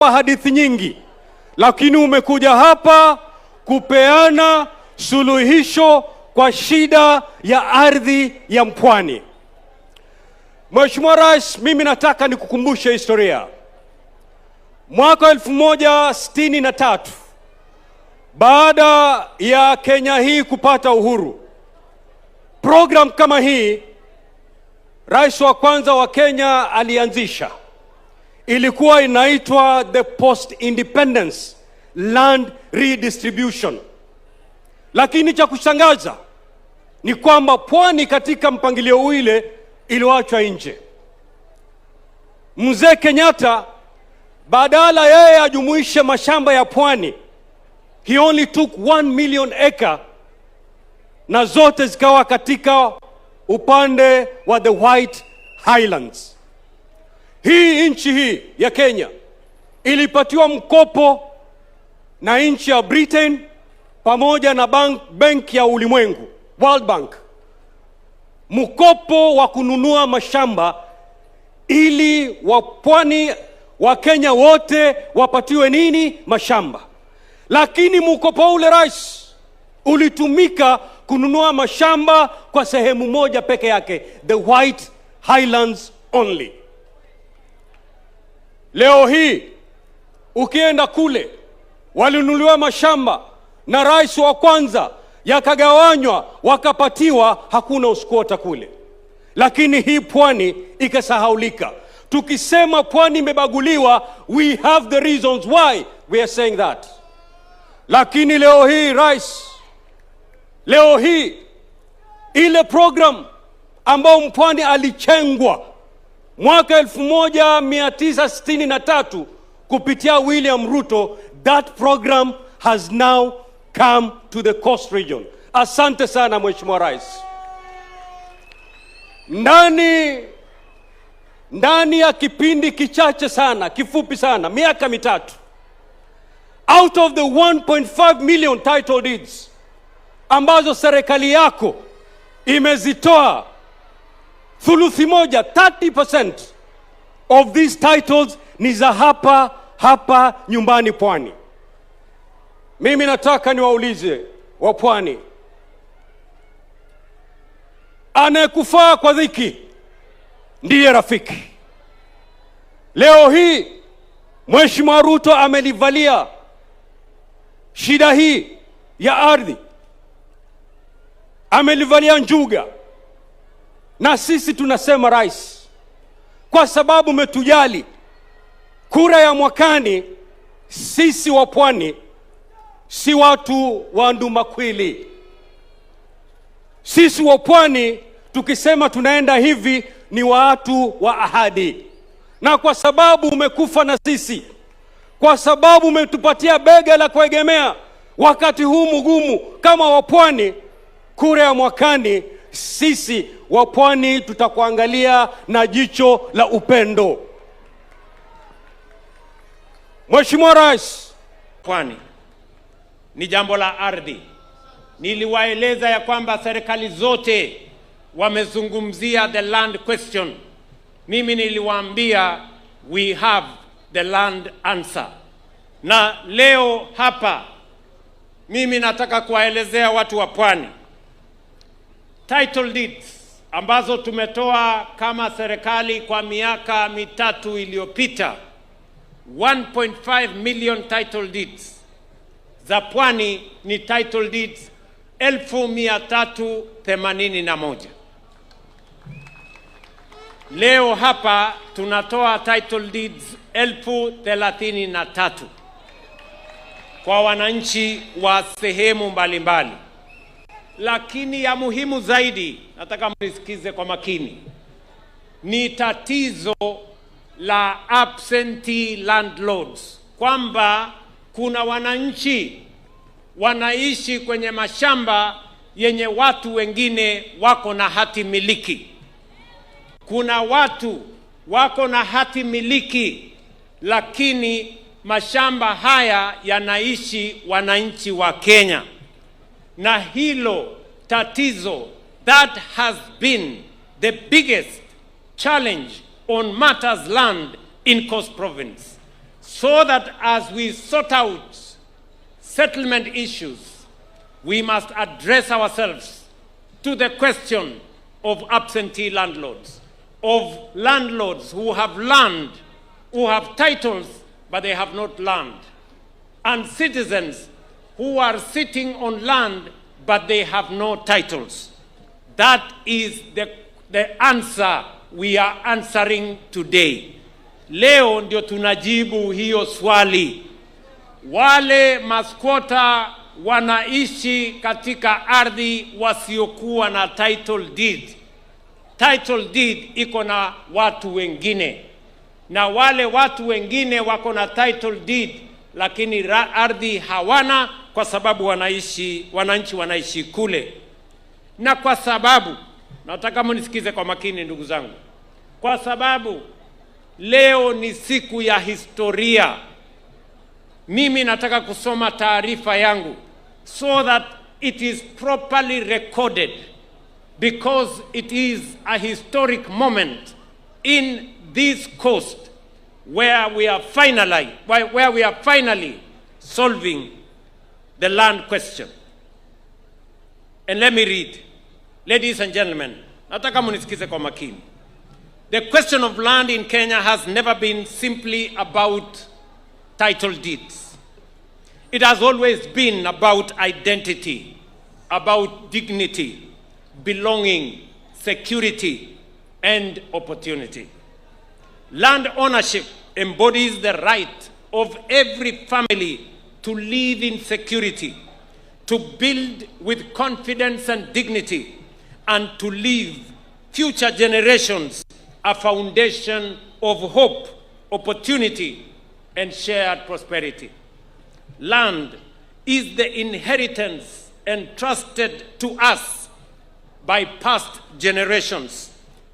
hadithi nyingi, lakini umekuja hapa kupeana suluhisho kwa shida ya ardhi ya Mpwani. Mheshimiwa Rais, mimi nataka nikukumbushe historia. Mwaka 1963 baada ya Kenya hii kupata uhuru, program kama hii rais wa kwanza wa Kenya alianzisha. Ilikuwa inaitwa the Post Independence Land Redistribution. Lakini cha kushangaza ni kwamba Pwani katika mpangilio ule iliachwa nje. Mzee Kenyatta badala yeye ajumuishe mashamba ya Pwani, he only took 1 million acre na zote zikawa katika upande wa the White Highlands. Hii nchi hii ya Kenya ilipatiwa mkopo na nchi ya Britain pamoja na benki ya ulimwengu, World Bank, mkopo wa kununua mashamba ili wapwani wa Kenya wote wapatiwe nini? Mashamba. Lakini mkopo ule rais ulitumika kununua mashamba kwa sehemu moja peke yake, the White Highlands only. Leo hii ukienda kule walinunuliwa mashamba na rais wa kwanza, yakagawanywa wakapatiwa, hakuna uskwota kule. Lakini hii Pwani ikasahaulika. Tukisema Pwani imebaguliwa, we have the reasons why we are saying that. Lakini leo hii rais, leo hii ile program ambao Mpwani alichengwa mwaka 1963 kupitia William Ruto, that program has now come to the coast region. Asante sana Mheshimiwa Rais. Ndani ya kipindi kichache sana, kifupi sana, miaka mitatu, out of the 1.5 million title deeds ambazo serikali yako imezitoa, thuluthi moja, 30% of these titles ni za hapa nyumbani Pwani. Mimi nataka niwaulize wa Pwani, anayekufaa kwa dhiki ndiye rafiki. Leo hii Mheshimiwa Ruto amelivalia shida hii ya ardhi, amelivalia njuga, na sisi tunasema rais, kwa sababu umetujali, kura ya mwakani sisi wa Pwani si watu wa ndumakwili. Sisi wa Pwani tukisema tunaenda hivi ni watu wa ahadi. Na kwa sababu umekufa na sisi, kwa sababu umetupatia bega la kuegemea wakati huu mgumu kama wa Pwani, kura ya mwakani sisi wa Pwani tutakuangalia na jicho la upendo. Mheshimiwa Rais, Pwani ni jambo la ardhi. Niliwaeleza ya kwamba serikali zote wamezungumzia the land question. Mimi niliwaambia we have the land answer. Na leo hapa mimi nataka kuwaelezea watu wa Pwani title deeds ambazo tumetoa kama serikali kwa miaka mitatu iliyopita. 1.5 million title deeds za Pwani ni title deeds 1381. Leo hapa tunatoa title deeds 1033 kwa wananchi wa sehemu mbalimbali. Lakini ya muhimu zaidi, nataka mnisikize kwa makini, ni tatizo la absentee landlords, kwamba kuna wananchi wanaishi kwenye mashamba yenye watu wengine wako na hati miliki. Kuna watu wako na hati miliki, lakini mashamba haya yanaishi wananchi wa Kenya. Na hilo tatizo, that has been the biggest challenge on matters land in Coast Province. so that as we sort out settlement issues, we must address ourselves to the question of absentee landlords, of landlords who have land, who have titles, but they have not land, and citizens who are sitting on land, but they have no titles. That is the answer we are answering today. Leo ndio tunajibu hiyo swali. Wale maskwota wanaishi katika ardhi wasiokuwa na title deed. Title deed iko na watu wengine, na wale watu wengine wako na title deed, lakini ardhi hawana, kwa sababu wananchi wanaishi kule. Na kwa sababu, nataka mnisikize kwa makini ndugu zangu, kwa sababu leo ni siku ya historia, mimi nataka kusoma taarifa yangu so that it is properly recorded, because it is a historic moment in this coast where we are finally solving the land question. And let me read. Ladies and gentlemen, nataka munisikize kwa makini. The question of land in Kenya has never been simply about title deeds. It has always been about identity, about dignity, belonging, security, and opportunity. Land ownership embodies the right of every family to live in security, to build with confidence and dignity, and to leave future generations a foundation of hope, opportunity, and shared prosperity. Land is the inheritance entrusted to us by past generations,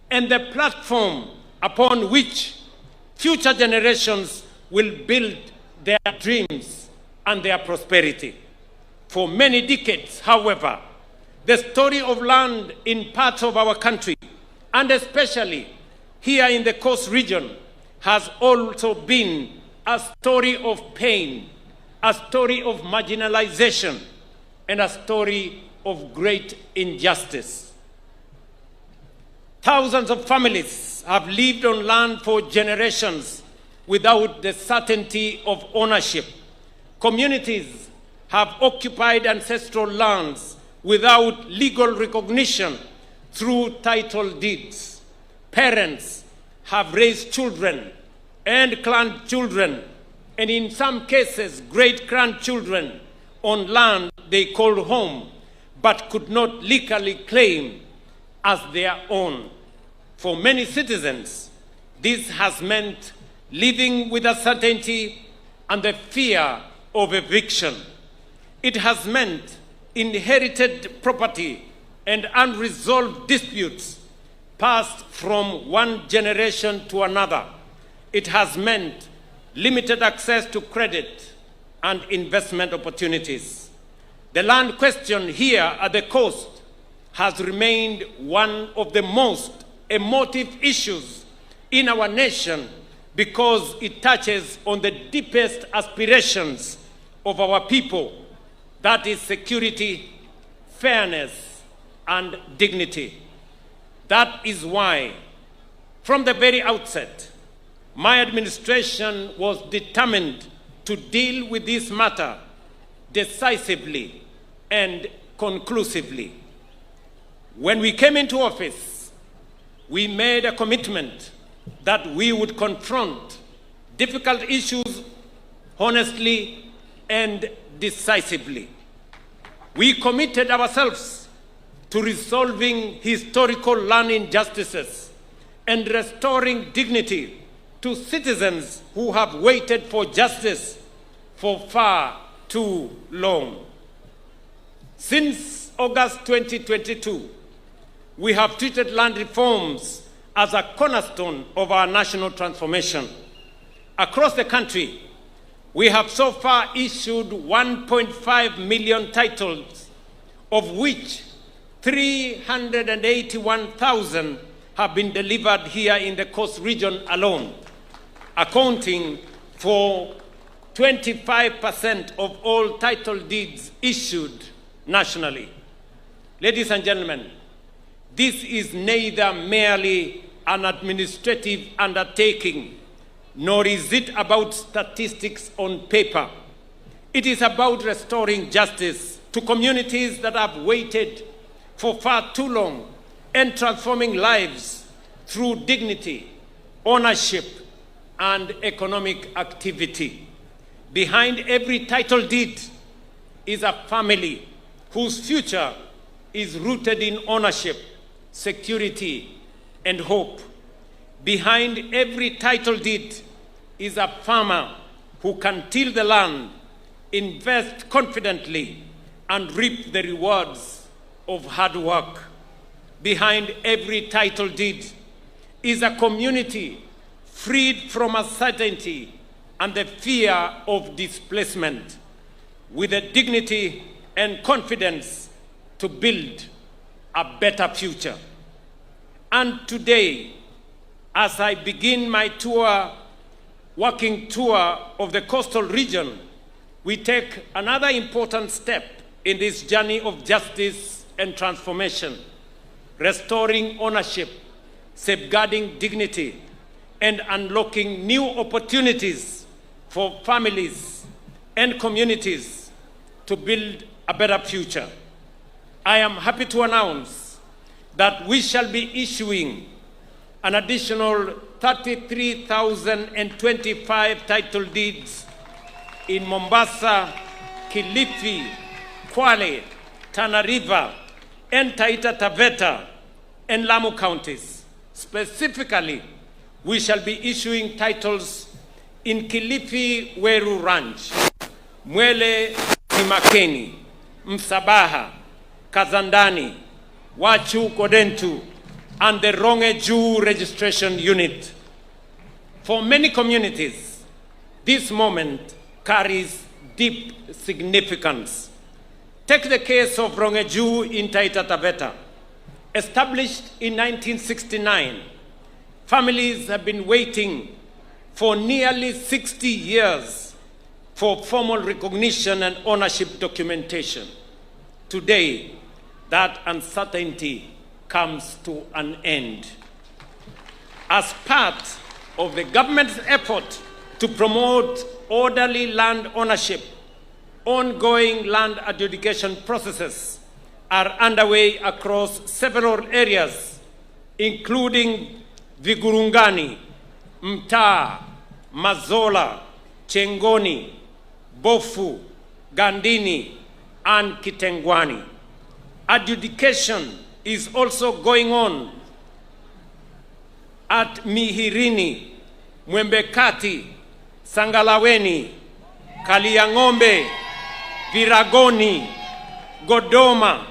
and the platform upon which future generations will build their dreams and their prosperity. For many decades, however, the story of land in parts of our country, and especially here in the coast region, has also been a story of pain, a story of marginalization, and a story of great injustice. Thousands of families have lived on land for generations without the certainty of ownership. Communities have occupied ancestral lands without legal recognition through title deeds. Parents have raised children and grandchildren, and in some cases great-grandchildren, on land they called home, but could not legally claim as their own. For many citizens, this has meant living with uncertainty and the fear of eviction. It has meant inherited property and unresolved disputes passed from one generation to another. It has meant limited access to credit and investment opportunities. The land question here at the coast has remained one of the most emotive issues in our nation because it touches on the deepest aspirations of our people, that is security, fairness, and dignity. That is why, from the very outset, my administration was determined to deal with this matter decisively and conclusively. When we came into office, we made a commitment that we would confront difficult issues honestly and decisively. We committed ourselves to resolving historical land injustices and restoring dignity to citizens who have waited for justice for far too long. Since August 2022, we have treated land reforms as a cornerstone of our national transformation. Across the country, we have so far issued 1.5 million titles, of which 381,000 have been delivered here in the coast region alone, accounting for 25% of all title deeds issued nationally. Ladies and gentlemen, this is neither merely an administrative undertaking, nor is it about statistics on paper. It is about restoring justice to communities that have waited for far too long and transforming lives through dignity, ownership, and economic activity. Behind every title deed is a family whose future is rooted in ownership, security, and hope. Behind every title deed is a farmer who can till the land, invest confidently, and reap the rewards of hard work. Behind every title deed is a community freed from uncertainty and the fear of displacement, with the dignity and confidence to build a better future. And today, as I begin my working tour of the coastal region, we take another important step in this journey of justice and transformation, restoring ownership, safeguarding dignity, and unlocking new opportunities for families and communities to build a better future. I am happy to announce that we shall be issuing an additional 33,025 title deeds in Mombasa, Kilifi, Kwale, Tana River, and Taita Taveta and Lamu counties. Specifically, we shall be issuing titles in Kilifi Weru Ranch, Mwele Kimakeni, Msabaha, Kazandani, Wachu Kodentu, and the Rongeju Registration Unit. For many communities, this moment carries deep significance. Take the case of Rongeju in Taita Taveta. Established in 1969, families have been waiting for nearly 60 years for formal recognition and ownership documentation. Today, that uncertainty comes to an end. As part of the government's effort to promote orderly land ownership, ongoing land adjudication processes are underway across several areas, including Vigurungani, Mtaa, Mazola, Chengoni, Bofu, Gandini, and Kitengwani. Adjudication is also going on at Mihirini, Mwembekati, Sangalaweni, Kaliang'ombe, Viragoni, Godoma,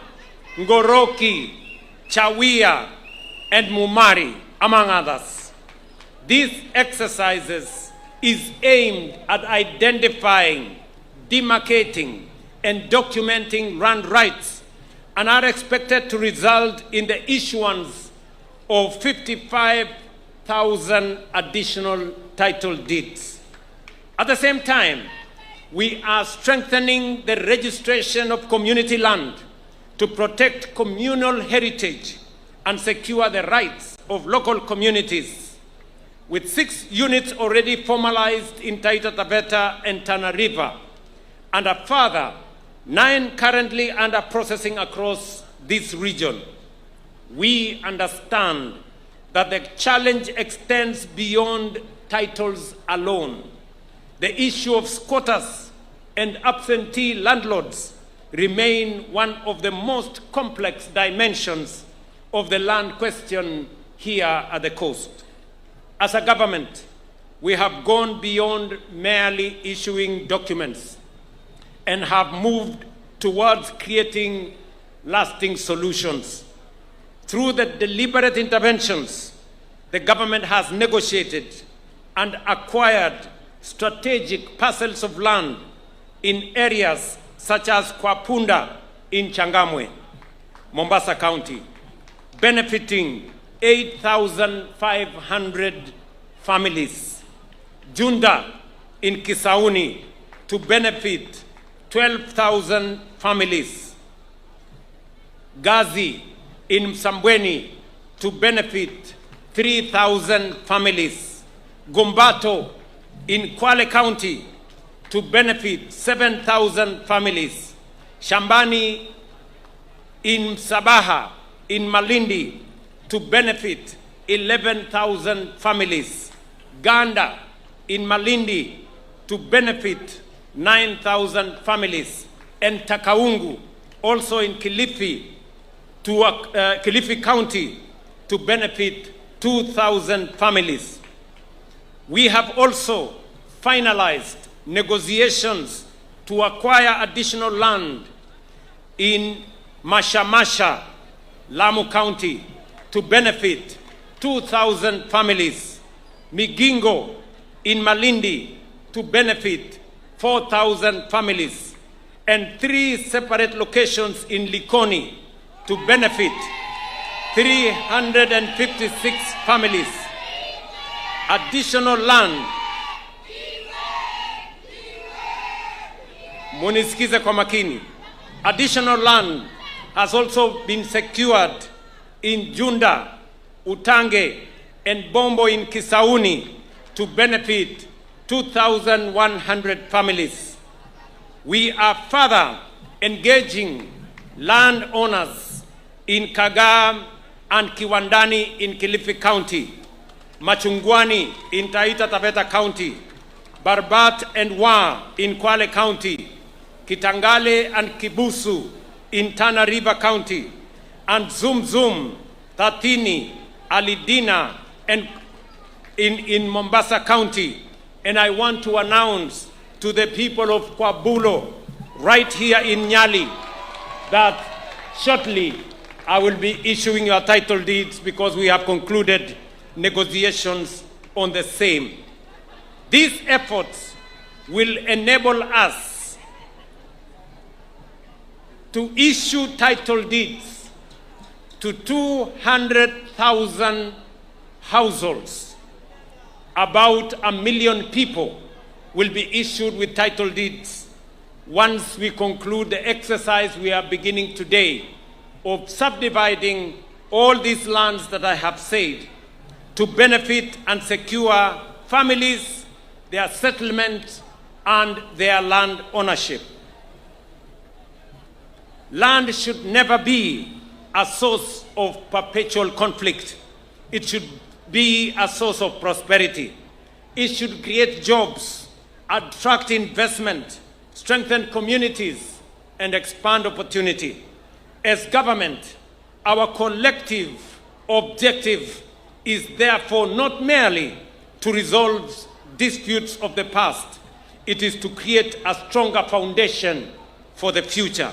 Ngoroki, Chawia, and Mumari, among others. These exercises is aimed at identifying, demarcating, and documenting land rights, and are expected to result in the issuance of 55,000 additional title deeds. At the same time, we are strengthening the registration of community land to protect communal heritage and secure the rights of local communities, with 6 units already formalized in Taita Taveta and Tana River, and a further 9 currently under processing across this region. We understand that the challenge extends beyond titles alone. The issue of squatters and absentee landlords remain one of the most complex dimensions of the land question here at the coast. As a government, we have gone beyond merely issuing documents and have moved towards creating lasting solutions. Through the deliberate interventions, the government has negotiated and acquired strategic parcels of land in areas such as Kwapunda in Changamwe, Mombasa County, benefiting 8,500 families. Junda in Kisauni to benefit 12,000 families. Gazi in Msambweni to benefit 3,000 families. Gombato in Kwale County to benefit 7,000 families. Shambani in Sabaha in Malindi to benefit 11,000 families. Ganda in Malindi to benefit 9,000 families. And Takaungu also in Kilifi to Kilifi County to benefit 2,000 families. We have also finalized negotiations to acquire additional land in Mashamasha, Lamu County, to benefit 2,000 families. Migingo in Malindi to benefit 4,000 families. And 3 separate locations in Likoni to benefit 356 families. Additional land. Munisikize kwa makini. Additional land has also been secured in Junda, Utange, and Bombo in Kisauni to benefit 2,100 families. We are further engaging landowners in Kagaa and Kiwandani in Kilifi County, Machungwani in Taita Taveta County, Barbat and Wa in Kwale County, Kitangale and Kibusu in Tana River County, and Zum, Tatini, Alidina, and in Mombasa County. And I want to announce to the people of Kwabulo, right here in Nyali, that shortly I will be issuing your title deeds because we have concluded negotiations on the same. These efforts will enable us to issue title deeds to 200,000 households. About 1 million people will be issued with title deeds once we conclude the exercise we are beginning today of subdividing all these lands that I have said to benefit and secure families, their settlement, and their land ownership. Land should never be a source of perpetual conflict. It should be a source of prosperity. It should create jobs, attract investment, strengthen communities, and expand opportunity. As government, our collective objective is therefore not merely to resolve disputes of the past, it is to create a stronger foundation for the future.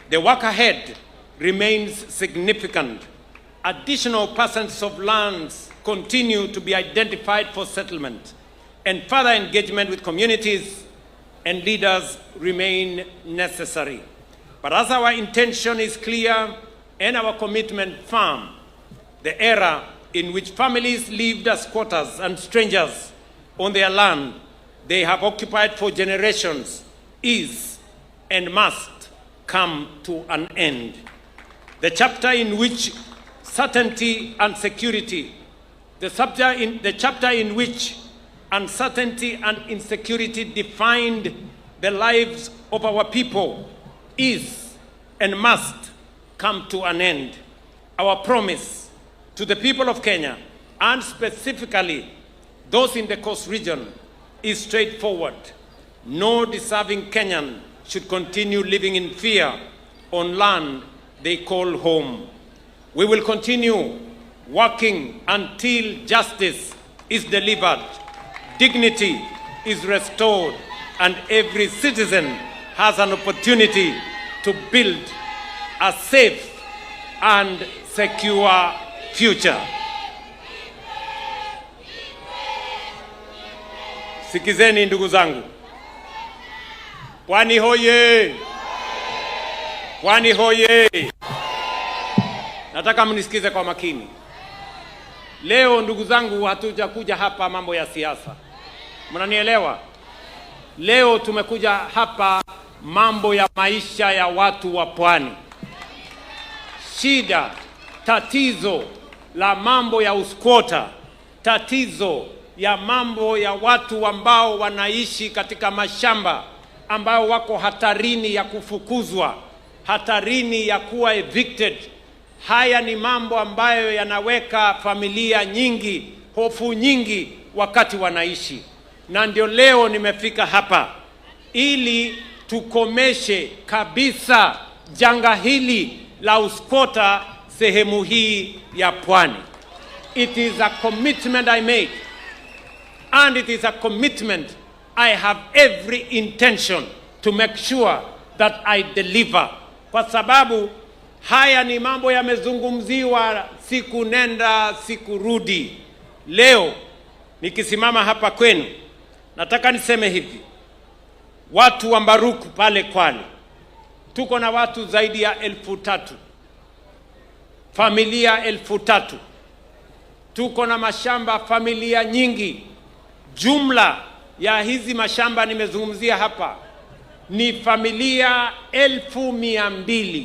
The work ahead remains significant. Additional parcels of lands continue to be identified for settlement, and further engagement with communities and leaders remain necessary. But as our intention is clear and our commitment firm, the era in which families lived as squatters and strangers on their land they have occupied for generations is and must come to an end. The chapter in which certainty and security, the chapter in which uncertainty and insecurity defined the lives of our people is and must come to an end. Our promise to the people of Kenya, and specifically those in the coast region, is straightforward. No deserving Kenyan should continue living in fear on land they call home. We will continue working until justice is delivered, dignity is restored, and every citizen has an opportunity to build a safe and secure future. Sikizeni ndugu zangu. Pwani hoye! Pwani hoye! Nataka mnisikize kwa makini. Leo ndugu zangu hatujakuja hapa mambo ya siasa. Mnanielewa? leo tumekuja hapa mambo ya maisha ya watu wa pwani. Shida, tatizo la mambo ya uskwota, tatizo ya mambo ya watu ambao wanaishi katika mashamba ambao wako hatarini ya kufukuzwa, hatarini ya kuwa evicted. Haya ni mambo ambayo yanaweka familia nyingi, hofu nyingi wakati wanaishi. Na ndio leo nimefika hapa ili tukomeshe kabisa janga hili la uskwota sehemu hii ya pwani. It is a commitment I make, and it is a commitment I have every intention to make sure that I deliver. Kwa sababu haya ni mambo yamezungumziwa siku nenda siku rudi. Leo nikisimama hapa kwenu, nataka niseme hivi: watu wa Mbaruku pale Kwale, tuko na watu zaidi ya 3,000, familia 3,000. Tuko na mashamba familia nyingi. Jumla ya hizi mashamba nimezungumzia hapa ni familia 1,200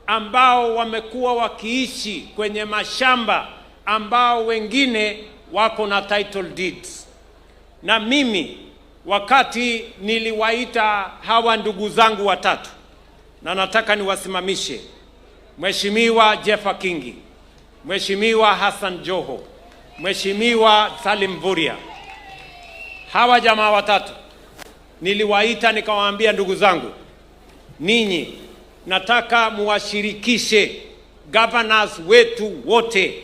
ambao wamekuwa wakiishi kwenye mashamba ambao wengine wako na title deeds. Na mimi wakati niliwaita hawa ndugu zangu watatu, na nataka niwasimamishe: Mheshimiwa Jeffa Kingi, Mheshimiwa Hassan Joho, Mheshimiwa Salim Vuria. Hawa jamaa watatu niliwaita nikawaambia, ndugu zangu, ninyi nataka muwashirikishe governors wetu wote.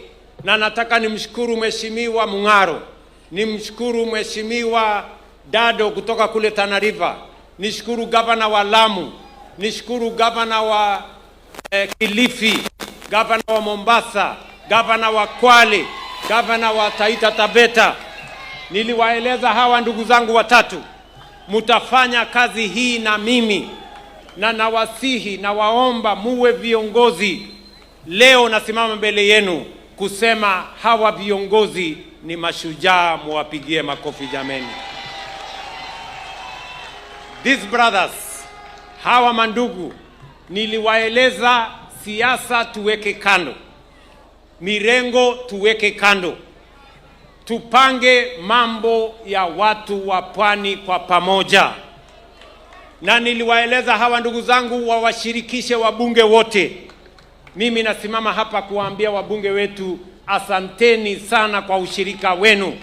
Na nataka nimshukuru Mheshimiwa Mung'aro, nimshukuru Mheshimiwa Dado kutoka kule Tana River, nishukuru governor wa Lamu, nishukuru governor wa Kilifi, governor wa Mombasa, governor wa Kwale, governor wa Taita Taveta. Niliwaeleza hawa ndugu zangu watatu, mutafanya kazi hii na mimi, na nawasihi na waomba muwe viongozi. Leo nasimama mbele yenu kusema hawa viongozi ni mashujaa, muwapigie makofi jameni. These brothers, hawa mandugu, niliwaeleza siasa tuweke kando, mirengo tuweke kando, tupange mambo ya watu wa pwani kwa pamoja. Na niliwaeleza hawa ndugu zangu wawashirikishe wabunge wote. Mimi nasimama hapa kuwaambia wabunge wetu, asanteni sana kwa ushirika wenu.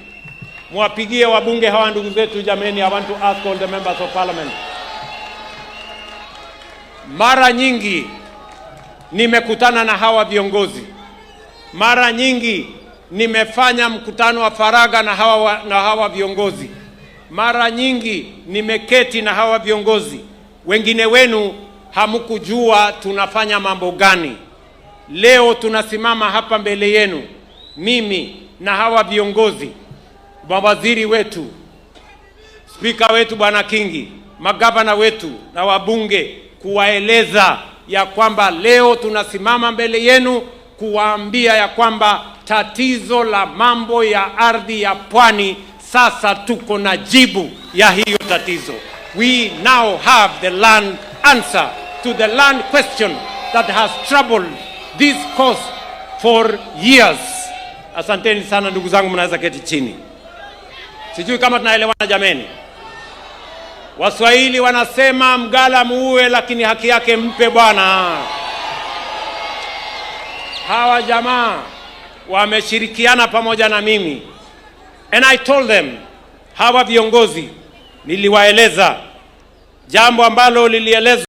Muwapigie wabunge hawa ndugu zetu jameni. I want to ask all the members of parliament. Mara nyingi nimekutana na hawa viongozi. Mara nyingi nimefanya mkutano wa faragha na hawa viongozi. Mara nyingi nimeketi na hawa viongozi. Wengine wenu hamkujua tunafanya mambo gani. Leo tunasimama hapa mbele yenu, mimi na hawa viongozi, mawaziri wetu, spika wetu Bwana Kingi, magavana wetu na wabunge, kuwaeleza ya kwamba leo tunasimama mbele yenu kuwaambia ya kwamba tatizo la mambo ya ardhi ya pwani sasa tuko na jibu ya hiyo tatizo. We now have the land answer to the land question that has troubled this coast for years. Asanteni sana ndugu zangu, mnaweza keti chini. Sijui kama tunaelewana jameni. Waswahili wanasema mgala muue lakini haki yake mpe bwana. Hawa jamaa wameshirikiana pamoja na mimi. And I told them, hawa viongozi niliwaeleza jambo ambalo lilielezwa